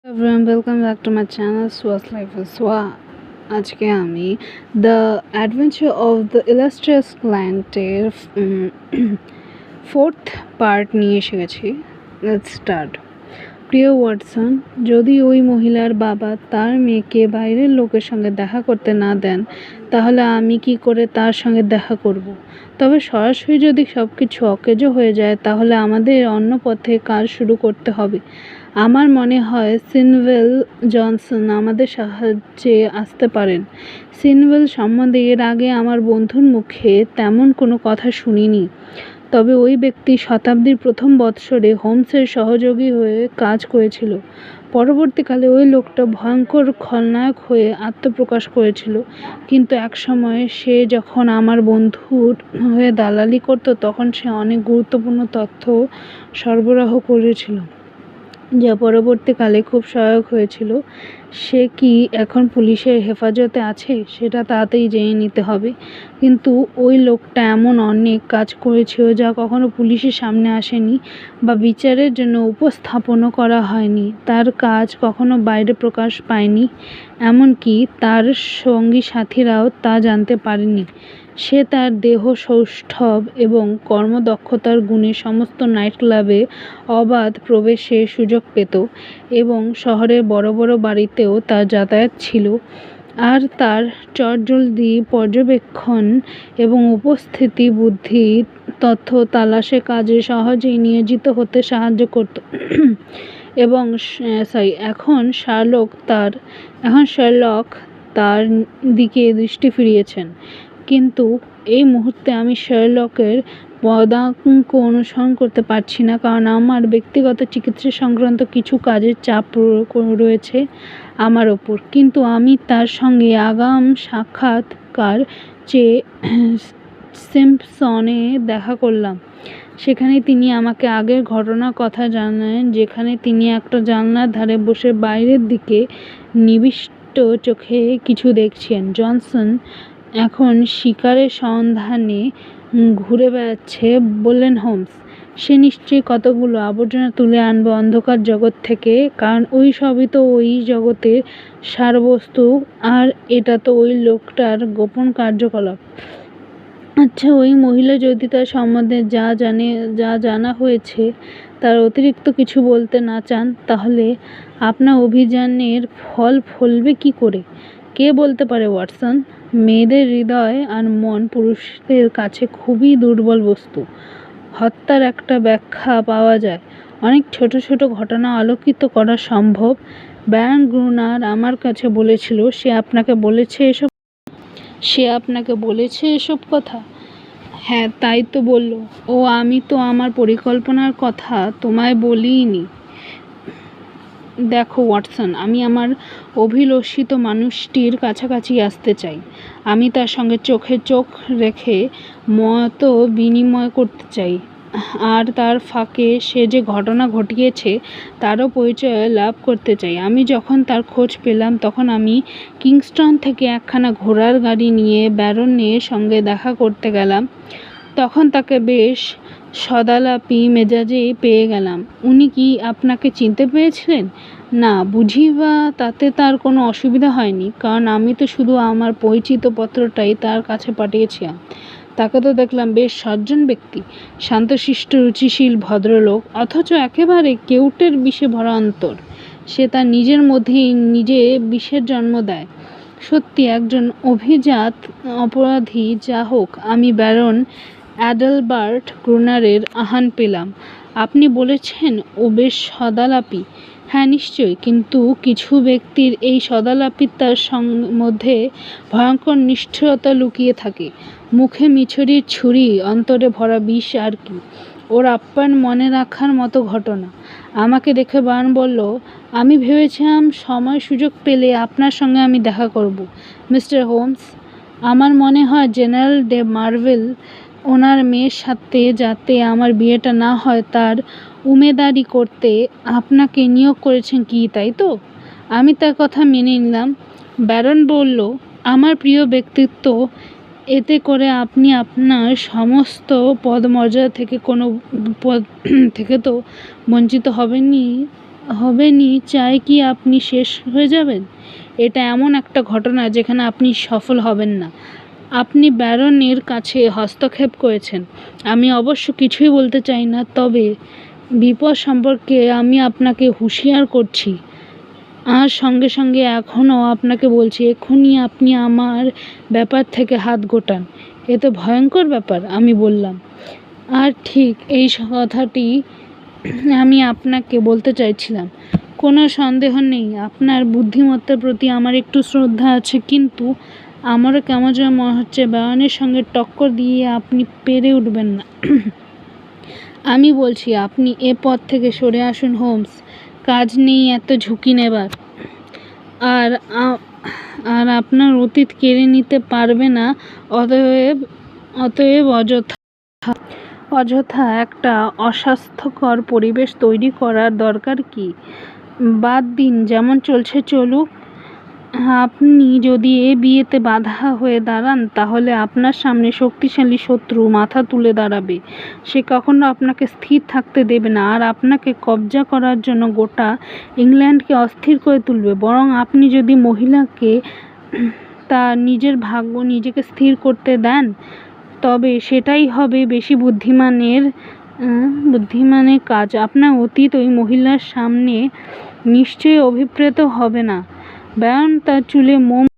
Everyone, welcome back to my channel Swa's Life with Swa. আজকে আমি the adventure of the illustrious ক্লায়েন্টের fourth part নিয়ে এসে গেছি। Let's start. প্রিয় ওয়াটসন, যদি ওই মহিলার বাবা তার মেয়েকে বাইরের লোকের সঙ্গে দেখা করতে না দেন, তাহলে আমি কি করে তার সঙ্গে দেখা করব? তবে সরাসরি যদি সব কিছু অকেজো হয়ে যায়, তাহলে আমাদের অন্য পথে কাজ শুরু করতে হবে। আমার মনে হয় সিনওয়েল জনসন আমাদের সাহায্যে আসতে পারেন। সিনওয়েল সম্বন্ধে এর আগে আমার বন্ধুর মুখে তেমন কোনো কথা শুনিনি, তবে ওই ব্যক্তি শতাব্দীর প্রথম বৎসরে হোমসের সহযোগী হয়ে কাজ করেছিল। পরবর্তীকালে ওই লোকটা ভয়ঙ্কর খলনায়ক হয়ে আত্মপ্রকাশ করেছিল, কিন্তু একসময় সে যখন আমার বন্ধুর হয়ে দালালি করত, তখন সে অনেক গুরুত্বপূর্ণ তথ্য সরবরাহ করেছিল, যা পরবর্তীকালে খুব সহায়ক হয়েছিল। সে কি এখন পুলিশের হেফাজতে আছে সেটা তাড়াতাড়ি জেনে নিতে হবে। কিন্তু ওই লোকটা এমন অনেক কাজ করেছিল যা কখনো পুলিশের সামনে আসেনি বা বিচারের জন্য উপস্থাপনও করা হয়নি। তার কাজ কখনো বাইরে প্রকাশ পায়নি, এমনকি তার সঙ্গী সাথীরাও তা জানতে পারেনি। সে তার দেহ সৌষ্ঠব এবং কর্মদক্ষতার গুণে সমস্ত নাইট ক্লাবে অবাধ প্রবেশের সুযোগ পেত, এবং শহরের বড় বড় বাড়িতেও তার যাতায়াত ছিল, আর তার চটজলদি পর্যবেক্ষণ এবং উপস্থিতি বুদ্ধি তথ্য তালাশের কাজে সহজেই নিয়োজিত হতে সাহায্য করত। এবং এখন শার্লক তার দিকে দৃষ্টি ফিরিয়েছেন। কিন্তু এই মুহূর্তে আমি শার্লকের পদাঙ্ক অনুসরণ করতে পারছি না, কারণ আমার ব্যক্তিগত চিকিৎসা সংক্রান্ত কিছু কাজের চাপ রয়েছে আমার ওপর। কিন্তু আমি তার সঙ্গে আগাম সাক্ষাৎকার চেয়ে সিম্পসনে দেখা করলাম। সেখানে তিনি আমাকে আগের ঘটনার কথা জানালেন, যেখানে তিনি একটা জানলার ধারে বসে বাইরের দিকে নিবিষ্ট চোখে কিছু দেখছেন। জনসন এখন শিকারের সন্ধানে ঘুরে বেড়াচ্ছে, বললেন হোমস। সে নিশ্চয়ই কতগুলো আবর্জনা তুলে আনবে অন্ধকার জগৎ থেকে, কারণ ওই সবই তো ওই জগতের সারবস্তু, আর এটা তো ওই লোকটার গোপন কার্যকলাপ। আচ্ছা, ওই মহিলা যদি তার সম্বন্ধে যা জানা হয়েছে তার অতিরিক্ত কিছু বলতে না চান, তাহলে আপনার অভিযানের ফল ফলবে কী করে? কে বলতে পারে ওয়াটসন? মেয়েদের হৃদয় আর মন পুরুষদের কাছে খুবই দুর্বল বস্তু। হত্যার একটা ব্যাখ্যা পাওয়া যায়, অনেক ছোট ছোট ঘটনা আলোকিত করা সম্ভব। ব্যারন গ্রুনার আমার কাছে বলেছিল সে আপনাকে বলেছে এসব কথা। হ্যাঁ, তাই তো বলল ও। আমি তো আমার পরিকল্পনার কথা তোমায় বলিনি। দেখো ওয়াটসন, আমি আমার অভিলষিত মানুষটির কাছাকাছি আসতে চাই। আমি তার সঙ্গে চোখে চোখ রেখে মত বিনিময় করতে চাই, আর তার ফাঁকে সে যে ঘটনা ঘটিয়েছে তারও পরিচয় লাভ করতে চাই। আমি যখন তার খোঁজ পেলাম, তখন আমি কিংস্টন থেকে একখানা ঘোড়ার গাড়ি নিয়ে ব্যারনের সঙ্গে দেখা করতে গেলাম। তখন তাকে বেশ সদালাপি মেজাজেই পেয়ে গেলাম। উনি কি আপনাকে চিনতে পেরেছিলেন? না বুঝি বা তাতে তার কোনো অসুবিধা হয়নি, কারণ আমি তো শুধু আমার পরিচিত পত্রটাই তার কাছে পাঠিয়েছিলাম। তাকে তো দেখলাম বেশ সজ্জন ব্যক্তি, শান্তশিষ্ট রুচিশীল ভদ্রলোক, অথচ একেবারে কেউটের বিষে ভরা অন্তর। সে তার নিজের মধ্যেই নিজে বিষের জন্ম দেয়। সত্যি একজন অভিজাত অপরাধী। যা হোক, আমি ব্যারন অ্যাডালবার্ট গ্রুনারের আহ্বান পেলাম। আপনি বলেছেন ও বেশ সদালাপি। হ্যাঁ নিশ্চয়ই, কিন্তু কিছু ব্যক্তির এই সদালাপিতার মধ্যে ভয়ঙ্কর নিষ্ঠুরতা লুকিয়ে থাকে। মুখে মিছরির ছুরি, অন্তরে ভরা বিষ। আর কি ওর আপ্যায়ন মনে রাখার মতো ঘটনা। আমাকে দেখে বার্ন বলল, আমি ভেবেছিলাম সময় সুযোগ পেলে আপনার সঙ্গে আমি দেখা করব মিস্টার হোমস। আমার মনে হয় জেনারেল ডে মার্ভেল ওনার মেয়ের সাথে যাতে আমার বিয়েটা না হয় তার উমেদারি করতে আপনাকে নিয়োগ করেছেন কি, তাই তো? আমি তার কথা মেনে নিলাম। ব্যারন বলল, আমার প্রিয় ব্যক্তিত্ব। এতে করে আপনি আপনার সমস্ত পদমর্যাদা থেকে কোনো পদ থেকে তো বঞ্চিত হবেনই, হবেনি চাই কি আপনি শেষ হয়ে যাবেন? এটা এমন একটা ঘটনা যেখানে আপনি সফল হবেন না। আপনি ব্যারনের কাছে হস্তক্ষেপ করেছেন। আমি অবশ্য কিছুই বলতে চাই না, তবে বিপদ সম্পর্কে আমি আপনাকে হুঁশিয়ার করছি। আর সঙ্গে সঙ্গে এখনও আপনাকে বলছি, এক্ষুনি আপনি আমার ব্যাপার থেকে হাত গোটান। এ তো ভয়ঙ্কর ব্যাপার, আমি বললাম। আর ঠিক এই কথাটি আমি আপনাকে বলতে চাইছিলাম। কোনো সন্দেহ নেই আপনার বুদ্ধিমত্তার প্রতি আমার একটু শ্রদ্ধা আছে, কিন্তু আমারও কেমন যেন মনে হচ্ছে ব্যারনের সঙ্গে টক্কর দিয়ে আপনি পেরে উঠবেন না। আমি বলছি আপনি এ পথ থেকে সরে আসুন হোমস। কাজ নেই এত ঝুঁকি নেবার। আর আর আপনার অতীত কেড়ে নিতে পারবে না। অতএব অযথা একটা অস্বাস্থ্যকর পরিবেশ তৈরি করার দরকার কি? বাদ দিন, যেমন চলছে চলুক। আপনি যদি এ বিয়েতে বাধা হয়ে দাঁড়ান, তাহলে আপনার সামনে শক্তিশালী শত্রু মাথা তুলে দাঁড়াবে। সে কখনো আপনাকে স্থির থাকতে দেবে না, আর আপনাকে কবজা করার জন্য গোটা ইংল্যান্ডকে অস্থির করে তুলবে। বরং আপনি যদি মহিলাকে তার নিজের ভাগ্য নিজেকে স্থির করতে দেন, তবে সেটাই হবে বেশি বুদ্ধিমানের কাজ। আপনার অতীত ওই মহিলার সামনে নিশ্চয়ই অভিপ্রেত হবে না। ব্যারন তার চুলে মোম